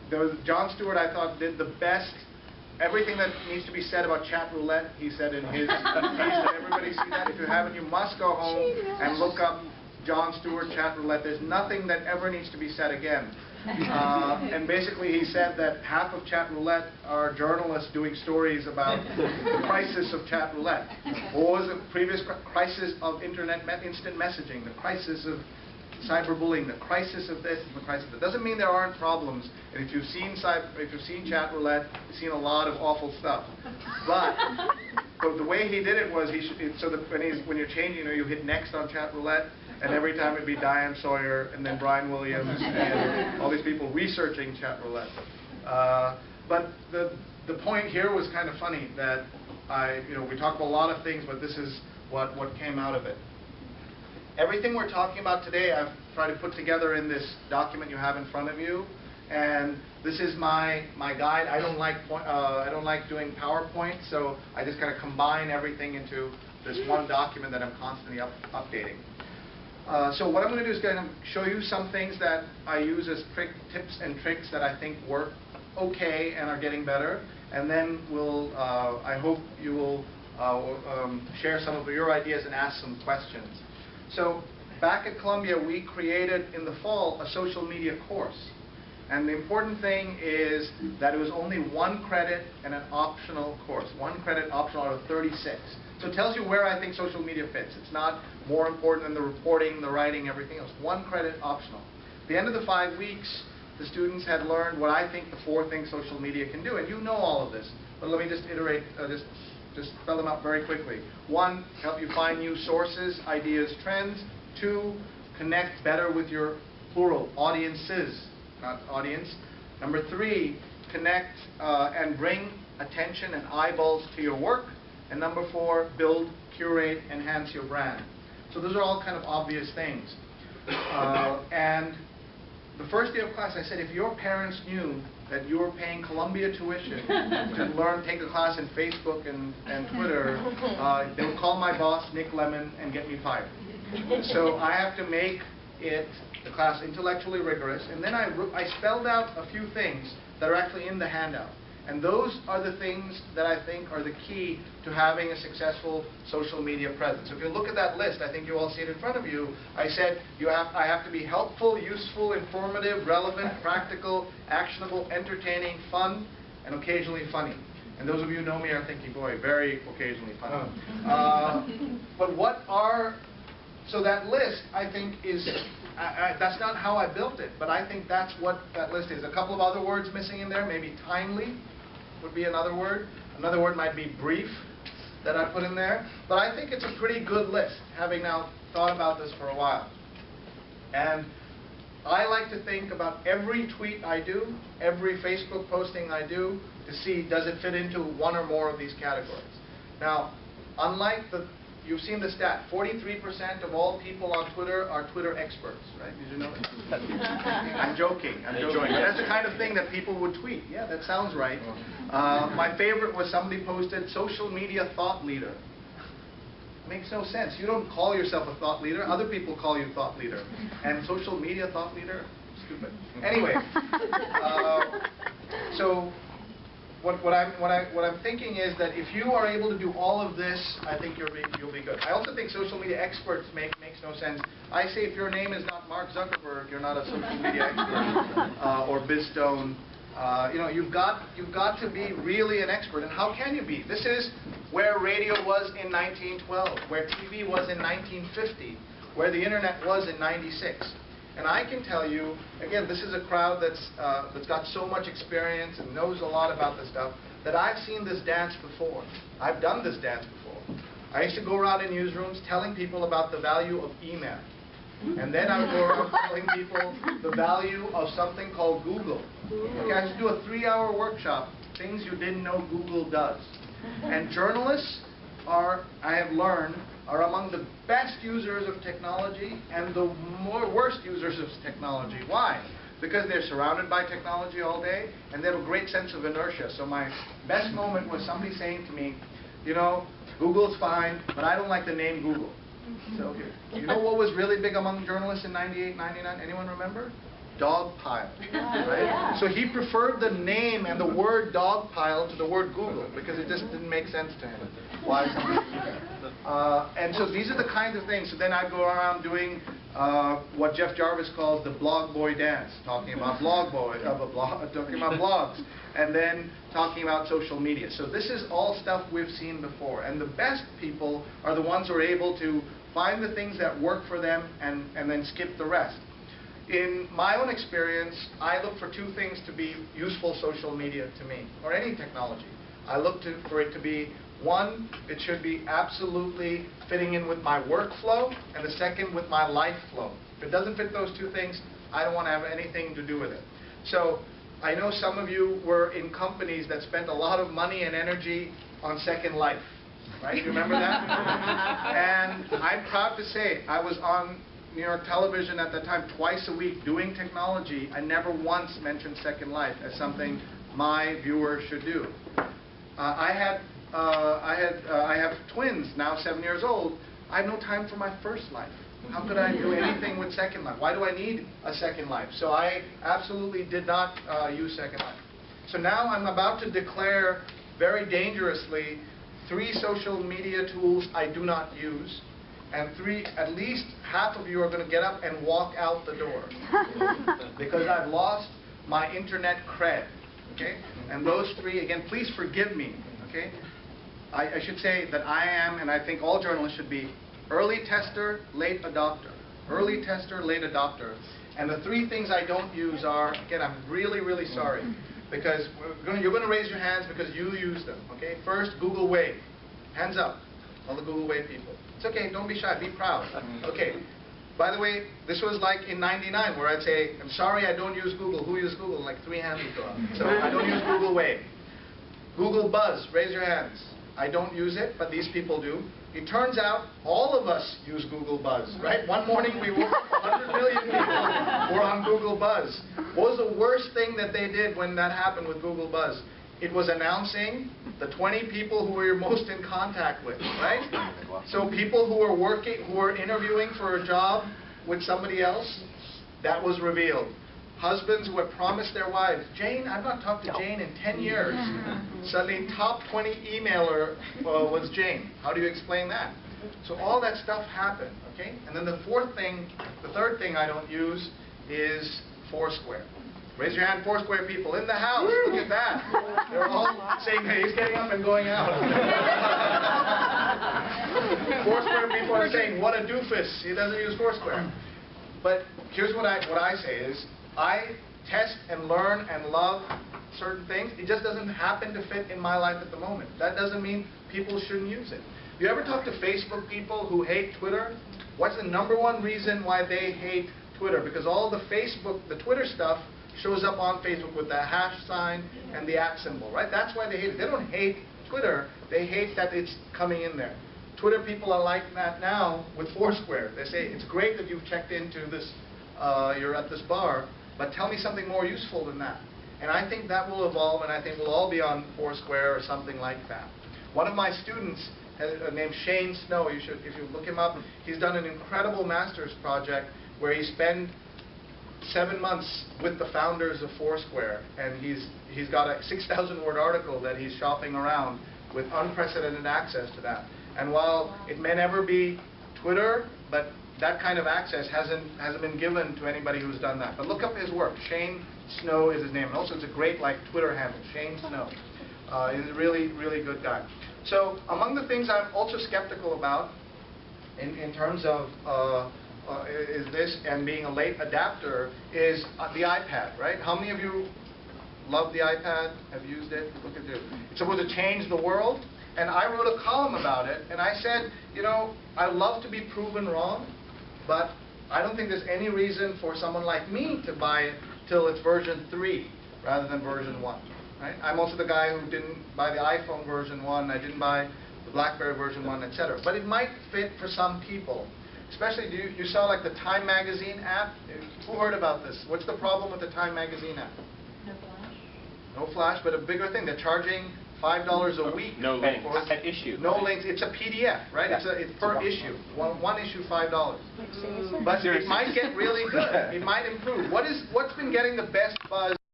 there was Jon Stewart, I thought, did the best. Everything that needs to be said about chat roulette, he said in his piece. That everybody see that. If you haven't, you must go home and look up Jon Stewart chat roulette. There's nothing that ever needs to be said again. And basically he said that half of chat roulette are journalists doing stories about the crisis of chat roulette. What was the previous crisis of internet instant messaging, the crisis of cyberbullying, the crisis of this, and the crisis of that. Doesn't mean there aren't problems. And if you've seen chat roulette, you've seen a lot of awful stuff. But the way he did it was when you're changing, you hit next on chat roulette, and every time it'd be Diane Sawyer and then Brian Williams and all these people researching chat roulette. But the point here was kind of funny that we talk about a lot of things, but this is what came out of it. Everything we're talking about today, I've tried to put together in this document you have in front of you, and this is my guide. I don't like doing PowerPoint, so I just kind of combine everything into this one document that I'm constantly updating. So what I'm going to do is kind of show you some things that I use as tips and tricks that I think work okay and are getting better, and then I hope you will share some of your ideas and ask some questions. So back at Columbia, we created in the fall a social media course. And the important thing is that it was only 1 credit and an optional course. 1 credit optional out of 36. So it tells you where I think social media fits. It's not more important than the reporting, the writing, everything else. 1 credit optional. At the end of the 5 weeks, the students had learned what I think the 4 things social media can do. And you know all of this. But let me just iterate, just spell them out very quickly. 1, help you find new sources, ideas, trends. 2, connect better with your plural audiences, not audience. Number 3, connect and bring attention and eyeballs to your work. And number 4, build, curate, enhance your brand. So those are all kind of obvious things. And the first day of class, I said, if your parents knew that you were paying Columbia tuition to take a class in Facebook and Twitter, they would call my boss, Nick Lemon, and get me fired. So I have to make the class intellectually rigorous. And then I spelled out a few things that are actually in the handout. And those are the things that I think are the key to having a successful social media presence. So if you look at that list, I think you all see it in front of you. I said I have to be helpful, useful, informative, relevant, practical, actionable, entertaining, fun, and occasionally funny. And those of you who know me are thinking, boy, very occasionally funny. So that list, I think, is, that's not how I built it, but I think that's what that list is. A couple of other words missing in there, maybe timely would be another word. Another word might be brief that I put in there. But I think it's a pretty good list, having now thought about this for a while. And I like to think about every tweet I do, every Facebook posting I do, to see does it fit into one or more of these categories. Now, you've seen the stat, 43% of all people on Twitter are Twitter experts, right? Did you know that? I'm joking. That's the kind of thing that people would tweet. Yeah, that sounds right. My favorite was somebody posted, social media thought leader. Makes no sense. You don't call yourself a thought leader. Other people call you thought leader. And social media thought leader? Stupid. Anyway, so what I'm thinking is that if you are able to do all of this, I think you'll be good. I also think social media experts makes no sense. I say if your name is not Mark Zuckerberg, you're not a social media expert or Bizstone. You've got to be really an expert. And how can you be? This is where radio was in 1912, where TV was in 1950, where the internet was in 96. And I can tell you, again, this is a crowd that's got so much experience and knows a lot about this stuff, that I've seen this dance before. I've done this dance before. I used to go around in newsrooms telling people about the value of email. And then I would go around telling people the value of something called Google. Okay, I used to do a 3-hour workshop, things you didn't know Google does. And journalists I have learned, are among the best users of technology and the worst users of technology. Why? Because they're surrounded by technology all day and they have a great sense of inertia. So my best moment was somebody saying to me, Google's fine, but I don't like the name Google. So you know what was really big among journalists in 98, 99? Anyone remember? dogpile. Right? So he preferred the name and the word dogpile to the word Google because it just didn't make sense to him. Why? And so these are the kinds of things. So then I go around doing what Jeff Jarvis calls the blog boy dance, talking about talking about blogs, and then talking about social media. So this is all stuff we've seen before. And the best people are the ones who are able to find the things that work for them and then skip the rest. In my own experience, I look for two things to be useful social media to me, or any technology. I look for it to be, one, it should be absolutely fitting in with my workflow, and the second with my life flow. If it doesn't fit those two things, I don't want to have anything to do with it. So I know some of you were in companies that spent a lot of money and energy on Second Life, right? You remember that? And I'm proud to say I was on New York television at that time twice a week doing technology. I never once mentioned Second Life as something my viewers should do. I have twins, now 7 years old. I have no time for my first life. How could I do anything with Second Life? Why do I need a Second Life? So I absolutely did not use Second Life. So now I'm about to declare very dangerously 3 social media tools I do not use, and 3, at least half of you are going to get up and walk out the door because I've lost my internet cred. Okay? And those 3, again, please forgive me. Okay? I should say that I am, and I think all journalists should be, early tester, late adopter. Early tester, late adopter. And the 3 things I don't use are, again, I'm really, really sorry, because you're going to raise your hands because you use them. Okay? First, Google Wave. Hands up. All the Google Wave people. It's okay, don't be shy, be proud. Okay. By the way, this was like in '99 where I'd say, I'm sorry I don't use Google. Who uses Google? And like 3 hands would go up. So I don't use Google Wave. Google Buzz, raise your hands. I don't use it, but these people do. It turns out all of us use Google Buzz, right? One morning we woke up, 100 million people were on Google Buzz. What was the worst thing that they did when that happened with Google Buzz? It was announcing the 20 people who you're most in contact with, right? So people who were interviewing for a job with somebody else, that was revealed. Husbands who had promised their wives, Jane, I've not talked to Jane in 10 years. Suddenly, top 20 emailer was Jane. How do you explain that? So all that stuff happened, okay? And then the third thing I don't use is Foursquare. Raise your hand, Foursquare people in the house. Look at that. They're all saying, hey, he's getting up and going out. Foursquare people are saying, what a doofus. He doesn't use Foursquare. But here's what I say is, I test and learn and love certain things. It just doesn't happen to fit in my life at the moment. That doesn't mean people shouldn't use it. You ever talk to Facebook people who hate Twitter? What's the #1 reason why they hate Twitter? Because all the Twitter stuff shows up on Facebook with the hash sign and the @ symbol, right? That's why they hate it. They don't hate Twitter. They hate that it's coming in there. Twitter people are like that now with Foursquare. They say, it's great that you've checked into this, you're at this bar, but tell me something more useful than that. And I think that will evolve, and I think we'll all be on Foursquare or something like that. One of my students, named Shane Snow, if you look him up, he's done an incredible master's project where he spent 7 months with the founders of Foursquare, and he's got a 6,000-word article that he's shopping around with unprecedented access to that. And while it may never be Twitter, but that kind of access hasn't been given to anybody who's done that. But look up his work. Shane Snow is his name. And also it's a great Twitter handle, Shane Snow. He's a really, really good guy. So among the things I'm also skeptical about in terms of is this and being a late adapter is the iPad, right? How many of you love the iPad, have used it? Look at this. It's supposed to change the world. And I wrote a column about it, and I said, you know, I love to be proven wrong, but I don't think there's any reason for someone like me to buy it till it's version 3 rather than version 1. Right? I'm also the guy who didn't buy the iPhone version 1, I didn't buy the BlackBerry version 1, etc. But it might fit for some people. Especially, you saw like the Time Magazine app? Who heard about this? What's the problem with the Time Magazine app? No flash. No flash, but a bigger thing. They're charging $5 a week. No links. An issue. No links. It's a PDF, right? Yeah. It's per issue. One issue, $5. But it might get really good. It might improve. What's been getting the best buzz?